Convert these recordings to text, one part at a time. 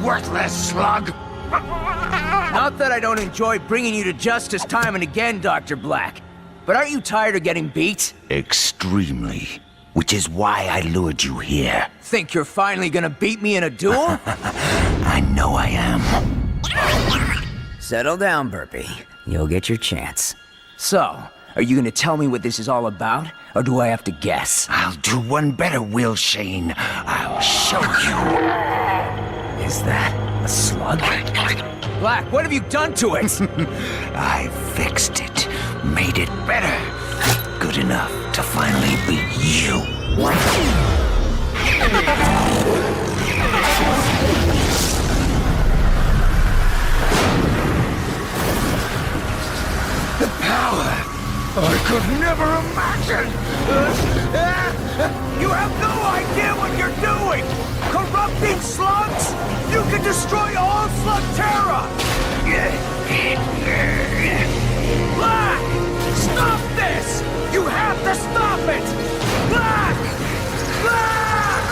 worthless slug! Not that I don't enjoy bringing you to justice time and again, Dr. Black. But aren't you tired of getting beat? Extremely. Which is why I lured you here. Think you're finally gonna beat me in a duel? I know I am. Settle down, Burpee. You'll get your chance. So, are you gonna tell me what this is all about? Or do I have to guess? I'll do one better, Will Shane. I'll show you. Is that a slug? Black, what have you done to it? I fixed it. Made it better. Good enough to finally beat you. The power I could never imagine. You have no idea what you're doing! Corrupting slugs? You can destroy all Slugterra! Black! Stop this! You have to stop it! Black! Black!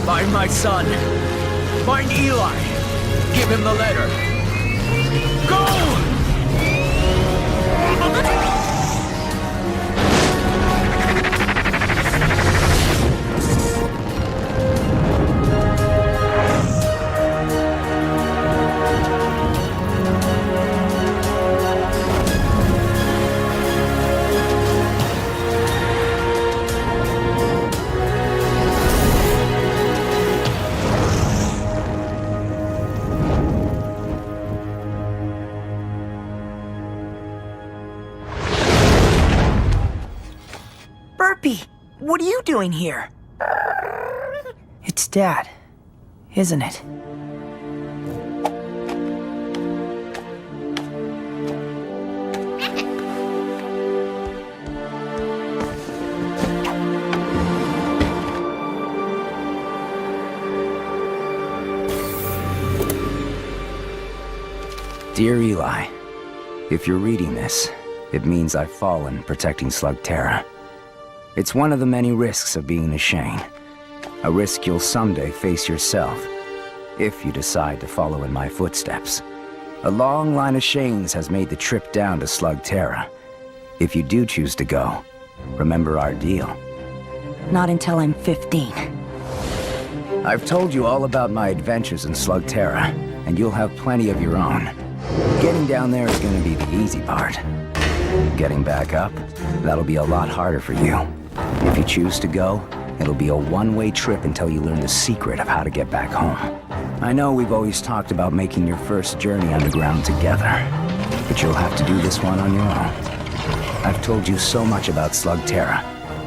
Find my son. Find Eli. Give him the letter. Go! What are you doing here? It's Dad, isn't it? Dear Eli, if you're reading this, it means I've fallen protecting Slugterra. It's one of the many risks of being a Shane. A risk you'll someday face yourself, if you decide to follow in my footsteps. A long line of Shanes has made the trip down to Slugterra. If you do choose to go, remember our deal. Not until I'm 15. I've told you all about my adventures in Slugterra, and you'll have plenty of your own. Getting down there is going to be the easy part. Getting back up, that'll be a lot harder for you. If you choose to go, it'll be a one-way trip until you learn the secret of how to get back home. I know we've always talked about making your first journey underground together, but you'll have to do this one on your own. I've told you so much about Slugterra,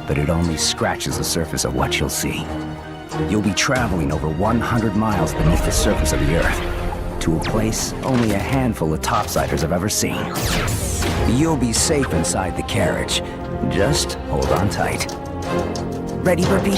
but it only scratches the surface of what you'll see. You'll be traveling over 100 miles beneath the surface of the Earth, to a place only a handful of topsiders have ever seen. You'll be safe inside the carriage. Just hold on tight. Ready, Burpee?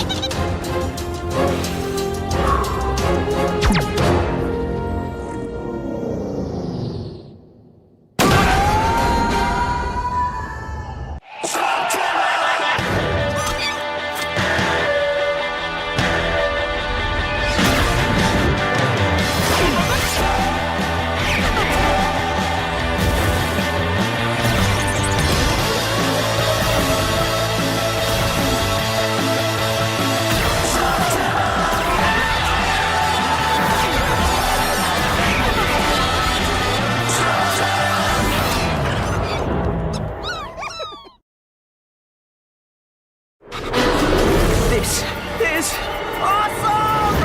This is awesome!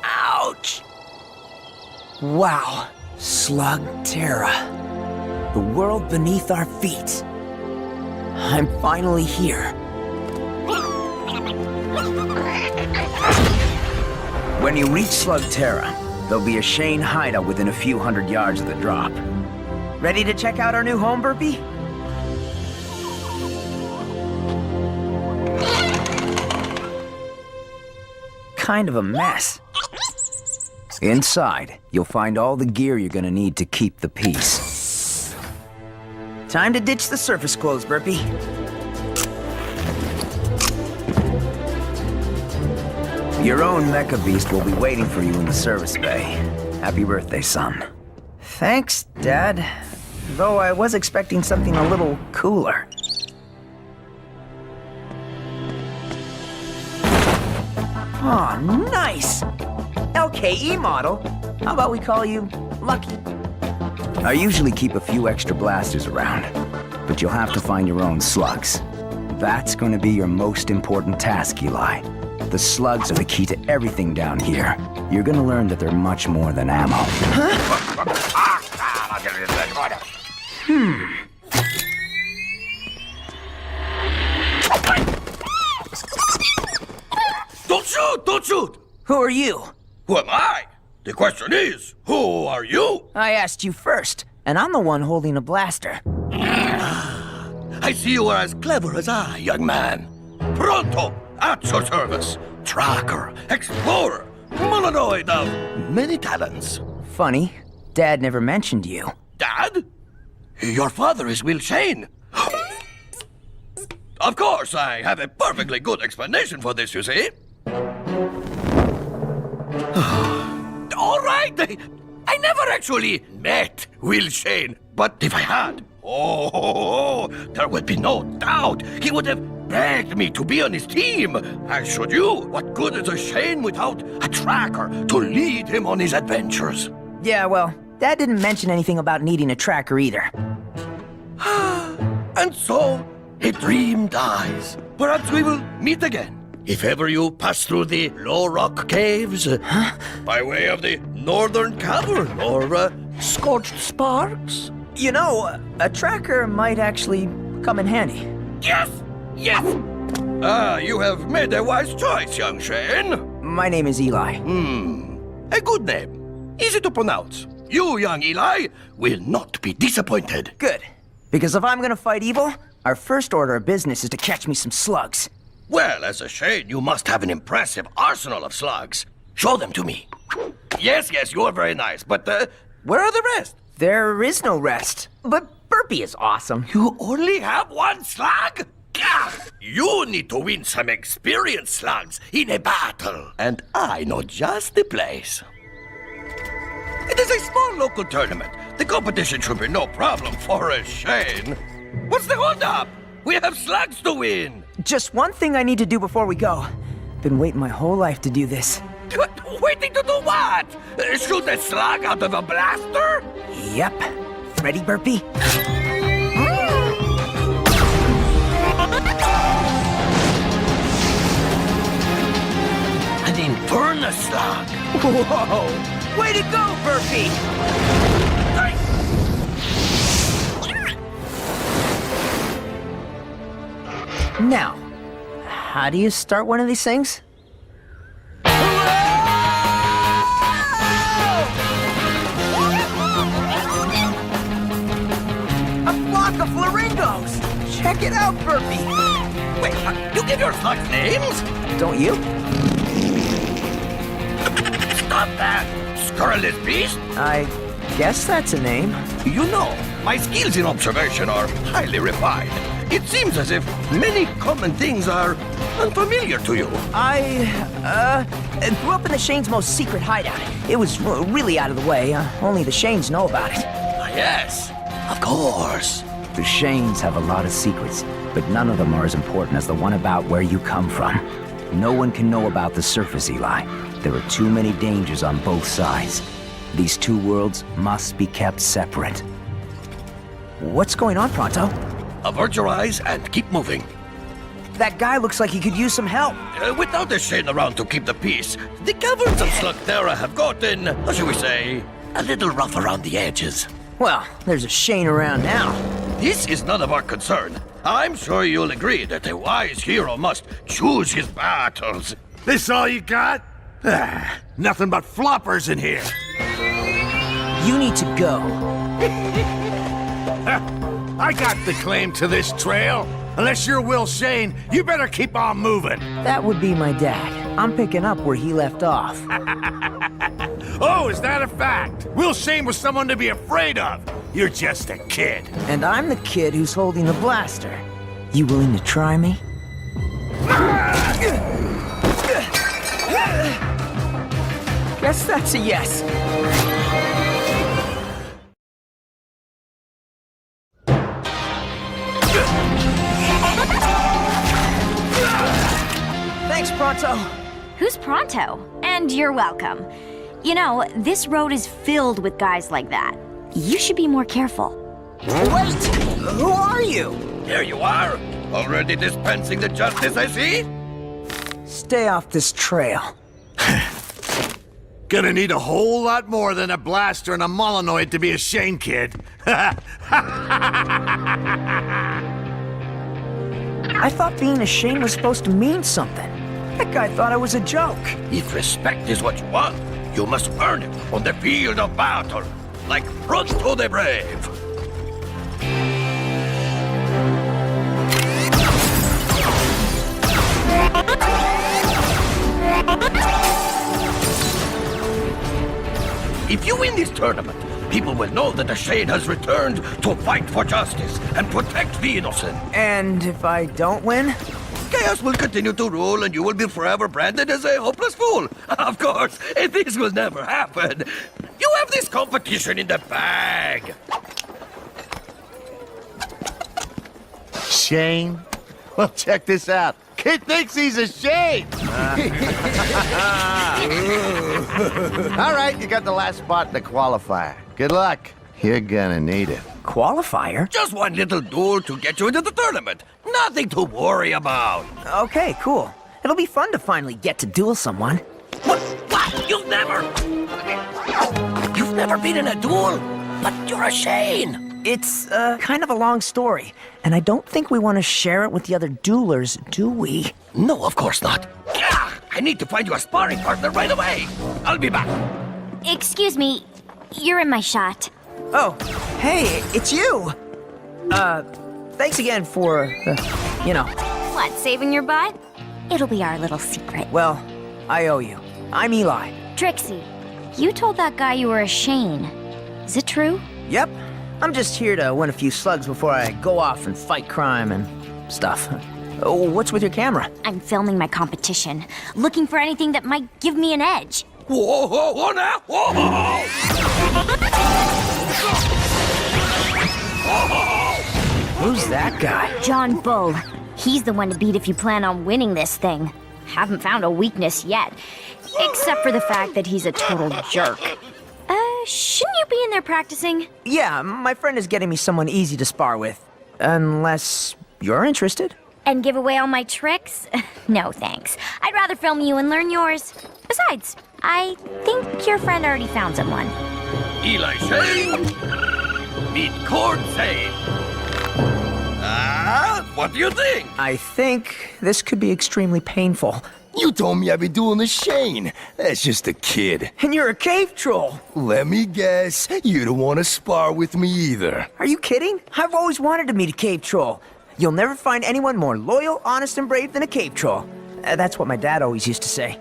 Ouch! Wow, Slugterra. The world beneath our feet. I'm finally here. When you reach Slugterra, there'll be a Shane hideout within a few hundred yards of the drop. Ready to check out our new home, Burpee? Kind of a mess. Inside, you'll find all the gear you're gonna need to keep the peace. Time to ditch the surface clothes, Burpee. Your own mecha beast will be waiting for you in the service bay. Happy birthday, son. Thanks, Dad. Though I was expecting something a little cooler. Oh, nice! LKE model. How about we call you Lucky? I usually keep a few extra blasters around, but you'll have to find your own slugs. That's going to be your most important task, Eli. The slugs are the key to everything down here. You're going to learn that they're much more than ammo. Don't shoot! Don't shoot! Who are you? Who am I? The question is, who are you? I asked you first, and I'm the one holding a blaster. I see you are as clever as I, young man. Pronto, at your service. Tracker, explorer, Molanoid of many talents. Funny, Dad never mentioned you. Dad? Your father is Will Shane. Of course, I have a perfectly good explanation for this, you see. All right, I never actually met Will Shane, but if I had, there would be no doubt he would have begged me to be on his team. As should you. What good is a Shane without a tracker to lead him on his adventures? Yeah, well, Dad didn't mention anything about needing a tracker either. And so, a dream dies. Perhaps we will meet again. If ever you pass through the Low Rock Caves, by way of the Northern Cavern or Scorched Sparks. You know, a tracker might actually come in handy. Yes! Yes! You have made a wise choice, young Shane. My name is Eli. A good name. Easy to pronounce. You, young Eli, will not be disappointed. Good. Because if I'm gonna fight evil, our first order of business is to catch me some slugs. Well, as a Shane, you must have an impressive arsenal of slugs. Show them to me. Yes, you are very nice, but where are the rest? There is no rest. But Burpee is awesome. You only have one slug? Gah! You need to win some experienced slugs in a battle. And I know just the place. It is a small local tournament. The competition should be no problem for a Shane. What's the holdup? We have slugs to win. Just one thing I need to do before we go. Been waiting my whole life to do this. Waiting to do what? Shoot a slug out of a blaster? Yep. Ready, Burpee? An Inferno slug. Whoa! Way to go, Burpee! Now, how do you start one of these things? A flamingos! Check it out, Burpee! Wait, you give your slugs names? Don't you? Stop that! Scurrilous beast! I guess that's a name. You know, my skills in observation are highly refined. It seems as if many common things are unfamiliar to you. I grew up in the Shane's most secret hideout. It was really out of the way. Only the Shanes know about it. Yes, of course. The Shanes have a lot of secrets, but none of them are as important as the one about where you come from. No one can know about the surface, Eli. There are too many dangers on both sides. These two worlds must be kept separate. What's going on, Pronto? Avert your eyes and keep moving. That guy looks like he could use some help. Without a Shane around to keep the peace, the caverns of Slugterra have gotten, how shall we say, a little rough around the edges. Well, there's a Shane around now. This is none of our concern. I'm sure you'll agree that a wise hero must choose his battles. This all you got? Nothing but floppers in here. You need to go. I got the claim to this trail. Unless you're Will Shane, you better keep on moving. That would be my dad. I'm picking up where he left off. Oh, is that a fact? Will Shane was someone to be afraid of. You're just a kid. And I'm the kid who's holding the blaster. You willing to try me? Guess that's a yes. Thanks, Pronto. Who's Pronto? And you're welcome. You know, this road is filled with guys like that. You should be more careful. Wait! Who are you? Here you are, already dispensing the justice I see. Stay off this trail. Gonna need a whole lot more than a blaster and a Molanoid to be a Shane kid. I thought being a Shane was supposed to mean something. That guy thought I was a joke. If respect is what you want, you must earn it on the field of battle, like Pronto the Brave. If you win this tournament, people will know that the Shade has returned to fight for justice and protect the innocent. And if I don't win? Chaos will continue to rule and you will be forever branded as a hopeless fool. Of course, this will never happen. You have this competition in the bag. Shane? Well, check this out. Kid thinks he's a Shane. All right, you got the last spot in the qualifier. Good luck. You're gonna need it. Qualifier? Just one little duel to get you into the tournament. Nothing to worry about. Okay, cool. It'll be fun to finally get to duel someone. What? You've never been in a duel? But you're a Shane. It's, kind of a long story, and I don't think we want to share it with the other duelers, do we? No, of course not. I need to find you a sparring partner right away. I'll be back. Excuse me, you're in my shot. Oh, hey, it's you! Thanks again for, you know. What, saving your butt? It'll be our little secret. Well, I owe you. I'm Eli. Trixie, you told that guy you were a Shane. Is it true? Yep. I'm just here to win a few slugs before I go off and fight crime and stuff. Oh, what's with your camera? I'm filming my competition, looking for anything that might give me an edge. Whoa, now! Whoa! Who's that guy? John Bull. He's the one to beat if you plan on winning this thing. Haven't found a weakness yet, except for the fact that he's a total jerk. Shouldn't you be in there practicing? Yeah, my friend is getting me someone easy to spar with. Unless you're interested. And give away all my tricks? No, thanks. I'd rather film you and learn yours. Besides, I think your friend already found someone. Eli Shane, meet Cord Zane. What do you think? I think this could be extremely painful. You told me I'd be doing the Shane. That's just a kid. And you're a cave troll. Let me guess, you don't want to spar with me either. Are you kidding? I've always wanted to meet a cave troll. You'll never find anyone more loyal, honest, and brave than a cave troll. That's what my dad always used to say.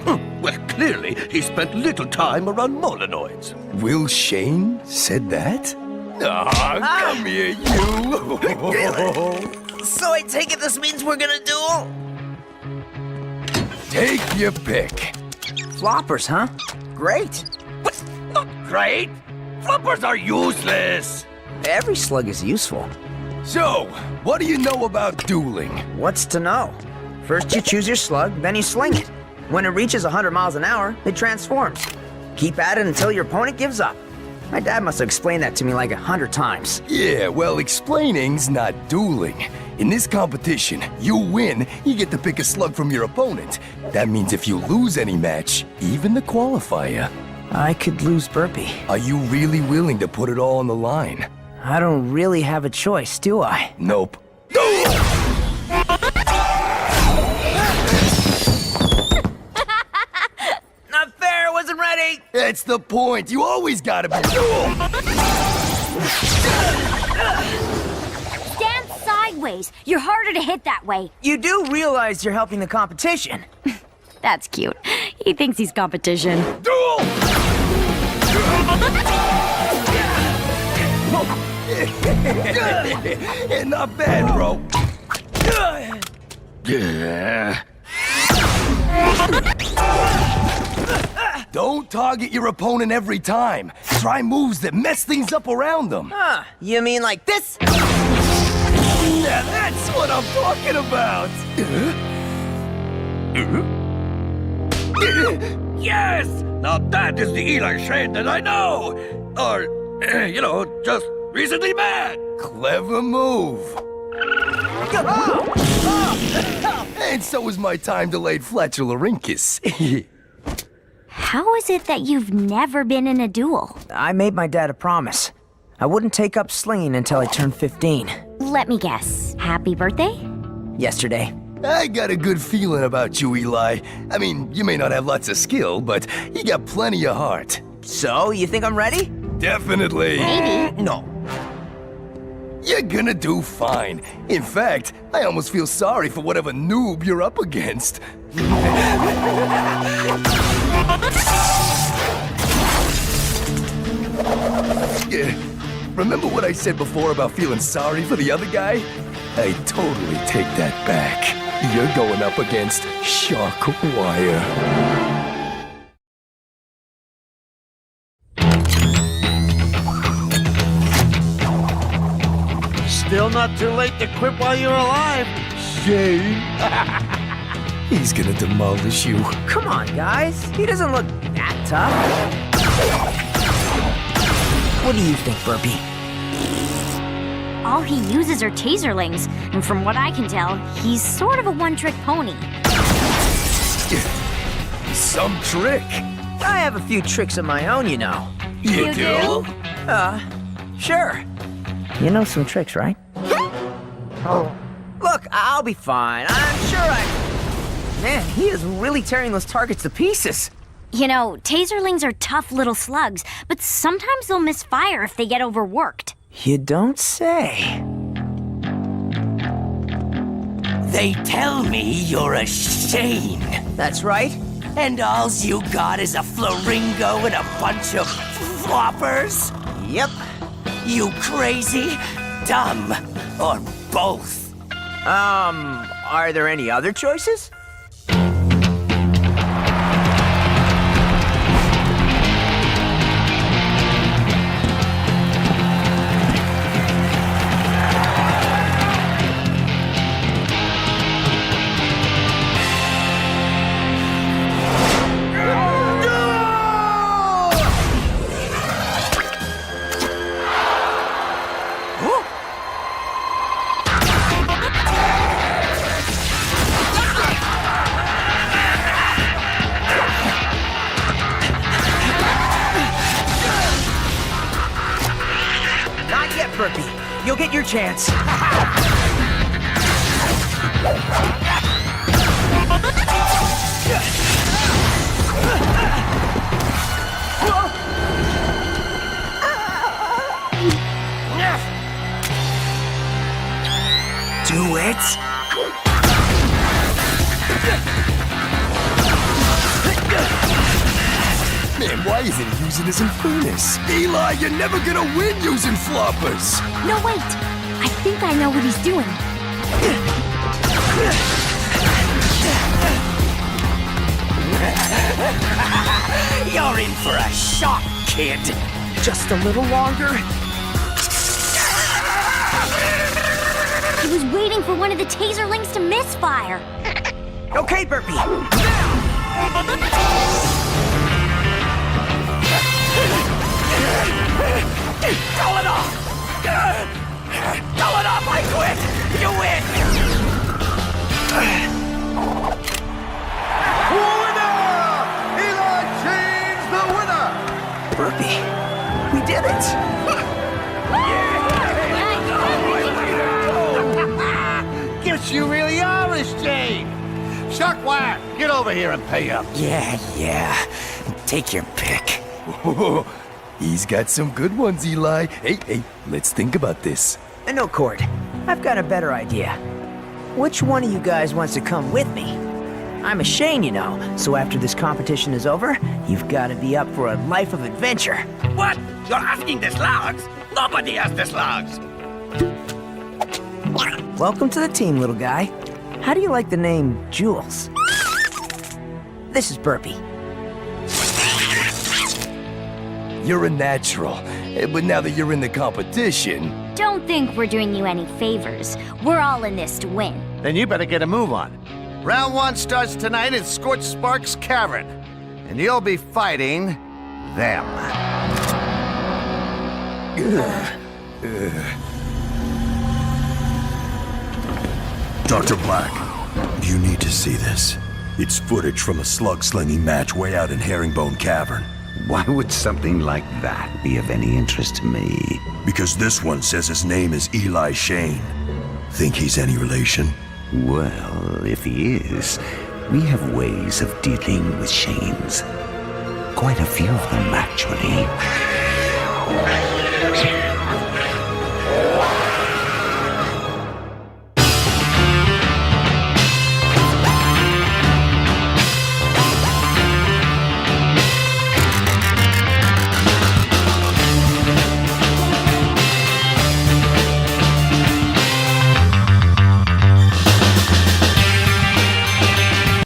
Well, clearly, he spent little time around Molanoids. Will Shane said that? Come here, you. So I take it this means we're gonna duel? Take your pick. Floppers, huh? Great. What? Not great. Floppers are useless. Every slug is useful. So, what do you know about dueling? What's to know? First you choose your slug, then you sling it. When it reaches 100 miles an hour, it transforms. Keep at it until your opponent gives up. My dad must have explained that to me like 100 times. Yeah, well, explaining's not dueling. In this competition, you win, you get to pick a slug from your opponent. That means if you lose any match, even the qualifier. I could lose Burpee. Are you really willing to put it all on the line? I don't really have a choice, do I? Nope. Not fair, wasn't ready! That's the point. You always gotta be Stand sideways. You're harder to hit that way. You do realize you're helping the competition. That's cute. He thinks he's competition. Duel! Not bad, bro. Don't target your opponent every time. Try moves that mess things up around them. Huh, you mean like this? Yeah, that's what I'm talking about. Yes! Now that is the Eli Shane that I know! Or, just recently met! Clever move. And so is my time-delayed flatularincus. How is it that you've never been in a duel? I made my dad a promise. I wouldn't take up slinging until I turned 15. Let me guess. Happy birthday? Yesterday. I got a good feeling about you, Eli. I mean, you may not have lots of skill, but you got plenty of heart. So, you think I'm ready? Definitely. Maybe. No. You're gonna do fine. In fact, I almost feel sorry for whatever noob you're up against. Remember what I said before about feeling sorry for the other guy? I totally take that back. You're going up against Shark Wire. Still not too late to quit while you're alive. Shane. He's gonna demolish you. Come on, guys. He doesn't look that tough. What do you think, Burpee? All he uses are taserlings, and from what I can tell, he's sort of a one-trick pony. Some trick. I have a few tricks of my own, you know. You do? Sure. You know some tricks, right? Look, I'll be fine. I'm sure Man, he is really tearing those targets to pieces. You know, taserlings are tough little slugs, but sometimes they'll misfire if they get overworked. You don't say. They tell me you're a Shane. That's right. And all's you got is a flaringo and a bunch of floppers? Yep. You crazy, dumb, or both? Are there any other choices? Burpee, you'll get your chance. Do it. Man, why isn't he using his Infernus? Eli, you're never gonna win using floppers! No, wait! I think I know what he's doing. You're in for a shock, kid. Just a little longer. He was waiting for one of the taserlings to misfire. Okay, Burpee. Call it off! Call it off, I quit! You win! Winner! Eli Shane's the winner! Burpee, we did it! Guess you really are a Shane! Shockwire, get over here and pay up. Yeah. Take your pick. He's got some good ones, Eli. Hey, let's think about this. No, Cord. I've got a better idea. Which one of you guys wants to come with me? I'm a Shane, you know, so after this competition is over, you've got to be up for a life of adventure. What? You're asking the slugs? Nobody has the slugs. Welcome to the team, little guy. How do you like the name Jules? This is Burpee. You're a natural, but now that you're in the competition... Don't think we're doing you any favors. We're all in this to win. Then you better get a move on. Round 1 starts tonight in Scorched Sparks Cavern. And you'll be fighting them. Dr. Black, you need to see this. It's footage from a slug-slinging match way out in Herringbone Cavern. Why would something like that be of any interest to me? Because this one says his name is Eli Shane. Think he's any relation? Well, if he is, we have ways of dealing with Shanes. Quite a few of them, actually.